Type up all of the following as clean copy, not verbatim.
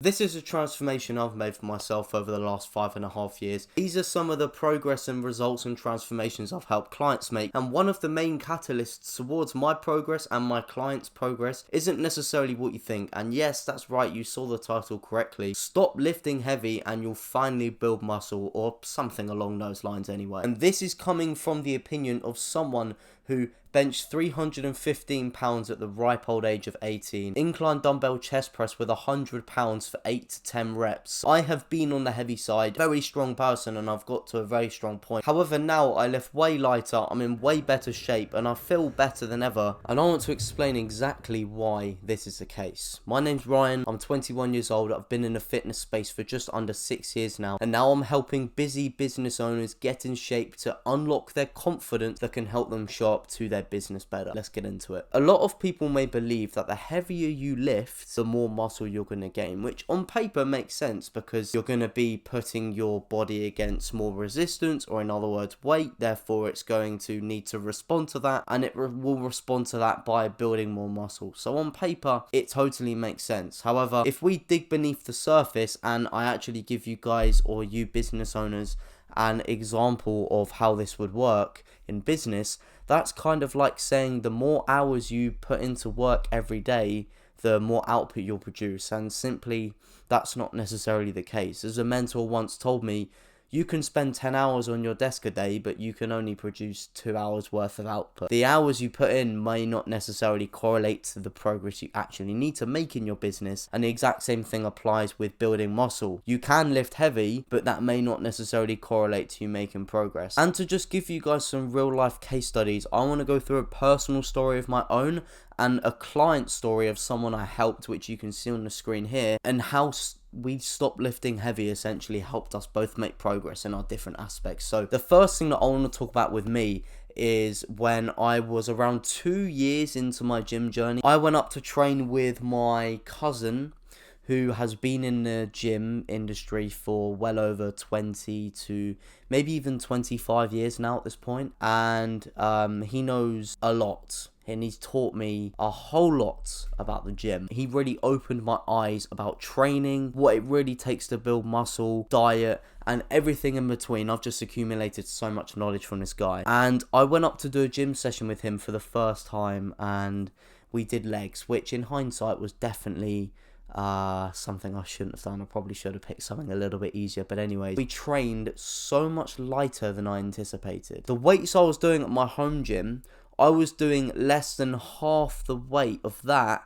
This is a transformation I've made for myself over the last 5.5 years. These are some of the progress and results and transformations I've helped clients make, and one of the main catalysts towards my progress and my clients' progress isn't necessarily what you think. And yes, that's right, you saw the title correctly. Stop lifting heavy and you'll finally build muscle, or something along those lines anyway. And this is coming from the opinion of someone who benched 315 pounds at the ripe old age of 18, incline dumbbell chest press with 100 pounds for 8 to 10 reps. I have been on the heavy side, very strong person, and I've got to a very strong point. However, now I lift way lighter, I'm in way better shape, and I feel better than ever. And I want to explain exactly why this is the case. My name's Ryan, I'm 21 years old, I've been in the fitness space for just under 6 years now, and now I'm helping busy business owners get in shape to unlock their confidence that can help them show up to their business better. Let's get into it. A lot of people may believe that the heavier you lift, the more muscle you're going to gain, which on paper makes sense because you're going to be putting your body against more resistance, or in other words weight, therefore it's going to need to respond to that, and it will respond to that by building more muscle. So on paper it totally makes sense. However, if we dig beneath the surface and I actually give you guys, or you business owners, an example of how this would work in business, that's kind of like saying the more hours you put into work every day, the more output you'll produce. And simply, that's not necessarily the case. As a mentor once told me, you can spend 10 hours on your desk a day, but you can only produce 2 hours worth of output. The hours you put in may not necessarily correlate to the progress you actually need to make in your business, and the exact same thing applies with building muscle. You can lift heavy, but that may not necessarily correlate to you making progress. And to just give you guys some real life case studies, I want to go through a personal story of my own and a client story of someone I helped, which you can see on the screen here, and how we stopped lifting heavy essentially helped us both make progress in our different aspects. So the first thing that I want to talk about with me is when I was around 2 years into my gym journey. I went up to train with my cousin, who has been in the gym industry for well over 20 to maybe even 25 years now at this point. And he knows a lot, and he's taught me a whole lot about the gym. He really opened my eyes about training, what it really takes to build muscle, diet, and everything in between. I've just accumulated so much knowledge from this guy. And I went up to do a gym session with him for the first time, and we did legs, which in hindsight was definitely something I shouldn't have done. I probably should have picked something a little bit easier, but anyway, we trained so much lighter than I anticipated. The weights I was doing at my home gym, I was doing less than half the weight of that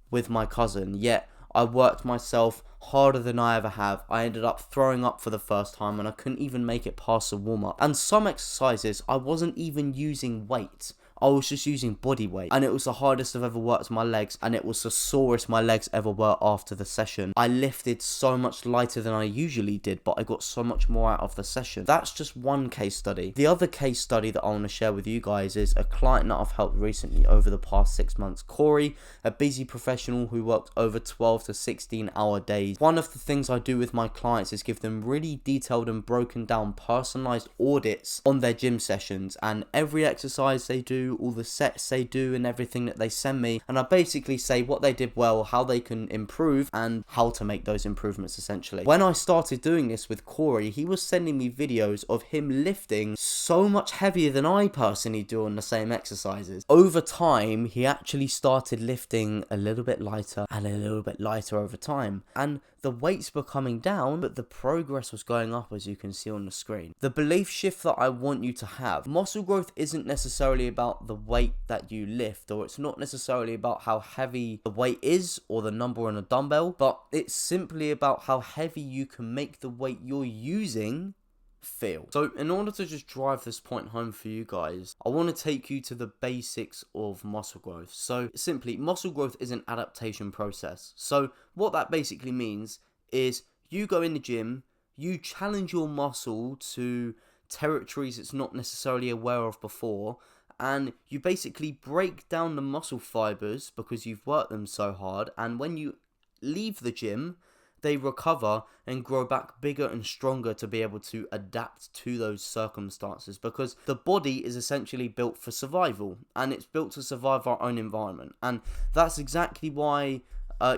with my cousin, yet I worked myself harder than I ever have. I ended up throwing up for the first time, and I couldn't even make it past the warm-up. And some exercises, I wasn't even using weight. I was just using body weight, and it was the hardest I've ever worked my legs, and it was the sorest my legs ever were after the session. I lifted so much lighter than I usually did, but I got so much more out of the session. That's just one case study. The other case study that I want to share with you guys is a client that I've helped recently over the past 6 months. Corey, a busy professional who works over 12 to 16 hour days. One of the things I do with my clients is give them really detailed and broken down personalized audits on their gym sessions, and every exercise they do, all the sets they do, and everything that they send me, and I basically say what they did well, how they can improve, and how to make those improvements essentially. When I started doing this with Corey, he was sending me videos of him lifting so much heavier than I personally do on the same exercises. Over time, he actually started lifting a little bit lighter and a little bit lighter over time, and the weights were coming down, but the progress was going up, as you can see on the screen. The belief shift that I want you to have: muscle growth isn't necessarily about the weight that you lift, or it's not necessarily about how heavy the weight is or the number on a dumbbell, but it's simply about how heavy you can make the weight you're using feel. So in order to just drive this point home for you guys, I want to take you to the basics of muscle growth. So simply, muscle growth is an adaptation process. So what that basically means is you go in the gym, you challenge your muscle to territories it's not necessarily aware of before, and you basically break down the muscle fibers because you've worked them so hard, and when you leave the gym, they recover and grow back bigger and stronger to be able to adapt to those circumstances, because the body is essentially built for survival, and it's built to survive our own environment. And that's exactly why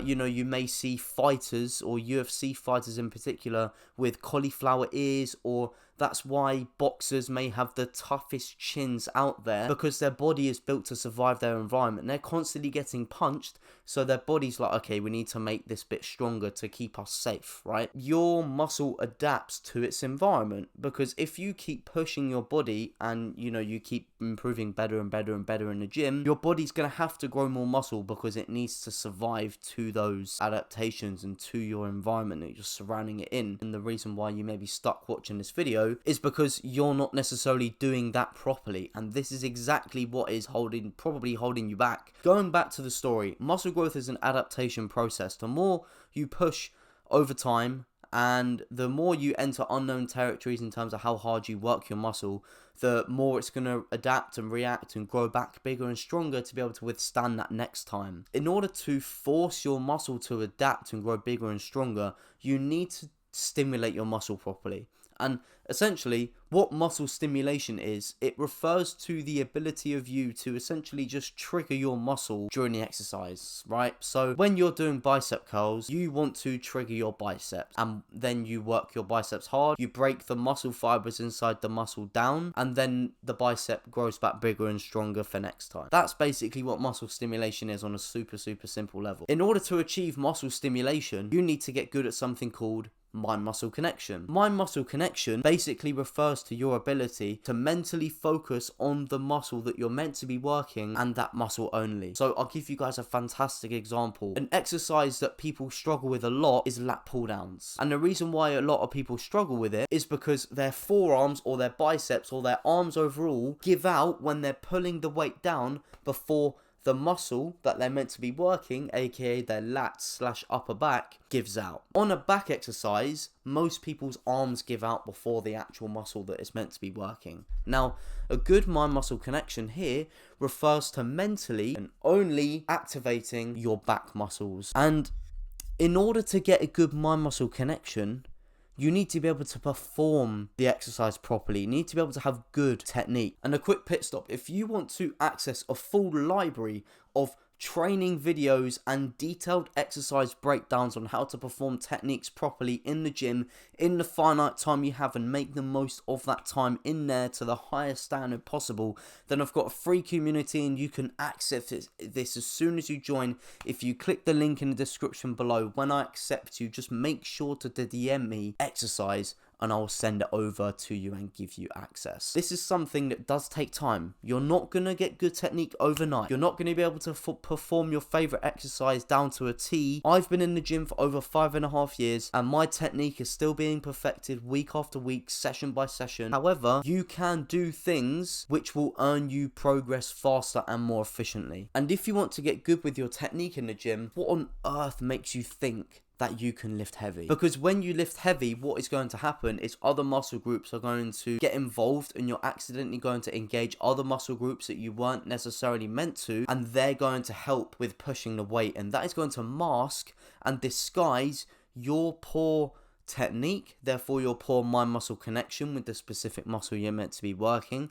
You may see fighters or UFC fighters in particular with cauliflower ears, or that's why boxers may have the toughest chins out there, because their body is built to survive their environment. They're constantly getting punched, so their body's like, okay, we need to make this bit stronger to keep us safe, right? Your muscle adapts to its environment, because if you keep pushing your body and, you keep improving better and better and better in the gym, your body's going to have to grow more muscle because it needs to survive to those adaptations and to your environment that you're surrounding it in. And the reason why you may be stuck watching this video is because you're not necessarily doing that properly, and this is exactly what is probably holding you back. Going back to the story, muscle growth is an adaptation process. The more you push over time and the more you enter unknown territories in terms of how hard you work your muscle, the more it's going to adapt and react and grow back bigger and stronger to be able to withstand that next time. In order to force your muscle to adapt and grow bigger and stronger, you need to stimulate your muscle properly. And essentially, what muscle stimulation is, it refers to the ability of you to essentially just trigger your muscle during the exercise, right? So when you're doing bicep curls, you want to trigger your biceps, and then you work your biceps hard, you break the muscle fibers inside the muscle down, and then the bicep grows back bigger and stronger for next time. That's basically what muscle stimulation is on a super simple level. In order to achieve muscle stimulation, you need to get good at something called mind-muscle connection. Mind-muscle connection basically refers to your ability to mentally focus on the muscle that you're meant to be working, and that muscle only. So I'll give you guys a fantastic example. An exercise that people struggle with a lot is lat pull downs. And the reason why a lot of people struggle with it is because their forearms or their biceps or their arms overall give out when they're pulling the weight down before the muscle that they're meant to be working, aka their lats/upper back, gives out. On a back exercise, most people's arms give out before the actual muscle that is meant to be working. Now, a good mind-muscle connection here refers to mentally and only activating your back muscles. And in order to get a good mind-muscle connection, you need to be able to perform the exercise properly. You need to be able to have good technique. And a quick pit stop, if you want to access a full library of training videos and detailed exercise breakdowns on how to perform techniques properly in the gym in the finite time you have, and make the most of that time in there to the highest standard possible, then I've got a free community and you can access this as soon as you join. If you click the link in the description below, when I accept you, just make sure to DM me exercise and I'll send it over to you and give you access. This is something that does take time. You're not going to get good technique overnight. You're not going to be able to perform your favorite exercise down to a T. I've been in the gym for over 5.5 years and my technique is still being perfected week after week, session by session. However, you can do things which will earn you progress faster and more efficiently. And if you want to get good with your technique in the gym, what on earth makes you think that you can lift heavy? Because when you lift heavy, what is going to happen is other muscle groups are going to get involved and you're accidentally going to engage other muscle groups that you weren't necessarily meant to, and they're going to help with pushing the weight, and that is going to mask and disguise your poor technique, therefore your poor mind-muscle connection with the specific muscle you're meant to be working,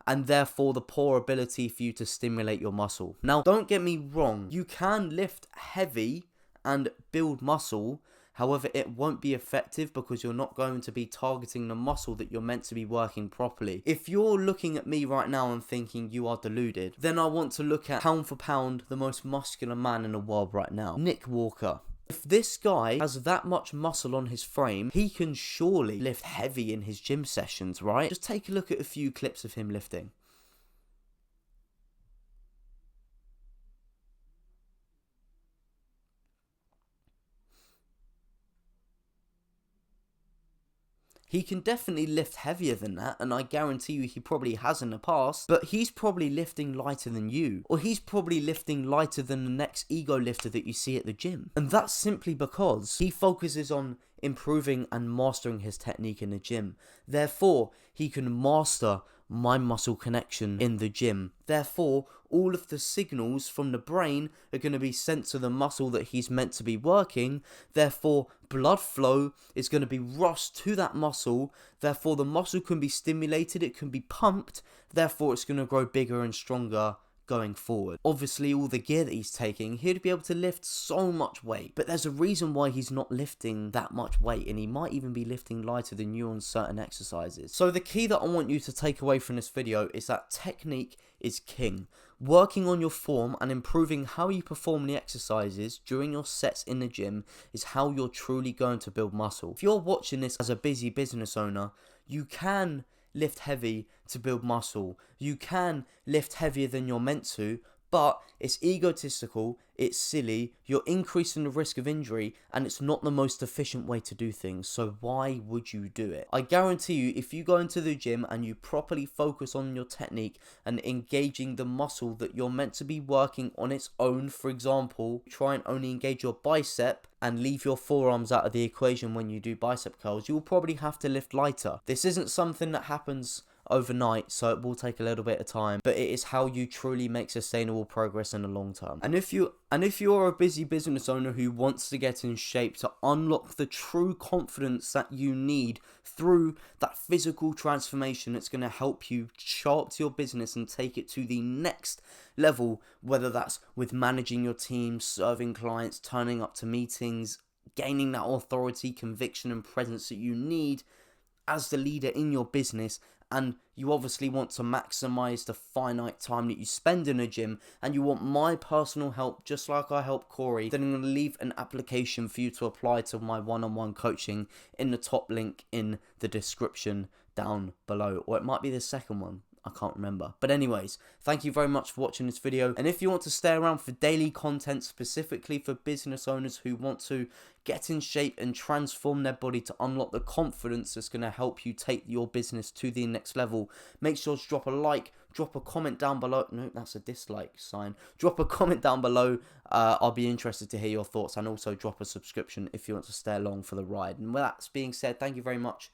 and therefore the poor ability for you to stimulate your muscle. Now, don't get me wrong, you can lift heavy and build muscle, however it won't be effective because you're not going to be targeting the muscle that you're meant to be working properly. If you're looking at me right now and thinking you are deluded, then I want to look at pound for pound the most muscular man in the world right now, Nick Walker. If this guy has that much muscle on his frame, he can surely lift heavy in his gym sessions, right? Just take a look at a few clips of him lifting. He can definitely lift heavier than that, and I guarantee you he probably has in the past, but he's probably lifting lighter than you, or he's probably lifting lighter than the next ego lifter that you see at the gym. And that's simply because he focuses on improving and mastering his technique in the gym. Therefore, he can master mind-muscle connection in the gym. Therefore, all of the signals from the brain are going to be sent to the muscle that he's meant to be working. Therefore, blood flow is going to be rushed to that muscle. Therefore, the muscle can be stimulated, it can be pumped. Therefore, it's going to grow bigger and stronger going forward. Obviously, all the gear that he's taking, he'd be able to lift so much weight, but there's a reason why he's not lifting that much weight, and he might even be lifting lighter than you on certain exercises. So the key that I want you to take away from this video is that technique is king. Working on your form and improving how you perform the exercises during your sets in the gym is how you're truly going to build muscle. If you're watching this as a busy business owner, you can lift heavy to build muscle. You can lift heavier than you're meant to, but it's egotistical, it's silly, you're increasing the risk of injury, and it's not the most efficient way to do things, so why would you do it? I guarantee you, if you go into the gym and you properly focus on your technique and engaging the muscle that you're meant to be working on its own, for example, try and only engage your bicep and leave your forearms out of the equation when you do bicep curls, you'll probably have to lift lighter. This isn't something that happens overnight, so it will take a little bit of time, but it is how you truly make sustainable progress in the long term. And if you're a busy business owner who wants to get in shape to unlock the true confidence that you need through that physical transformation, it's going to help you sharpen your business and take it to the next level, whether that's with managing your team, serving clients, turning up to meetings, gaining that authority, conviction and presence that you need as the leader in your business, and you obviously want to maximize the finite time that you spend in a gym, and you want my personal help just like I help Corey, then I'm going to leave an application for you to apply to my one-on-one coaching in the top link in the description down below, or it might be the second one. I can't remember. But anyways, thank you very much for watching this video. And if you want to stay around for daily content specifically for business owners who want to get in shape and transform their body to unlock the confidence that's going to help you take your business to the next level, make sure to drop a like, drop a comment down below. No, that's a dislike sign. Drop a comment down below. I'll be interested to hear your thoughts, and also drop a subscription if you want to stay along for the ride. And with that being said, thank you very much.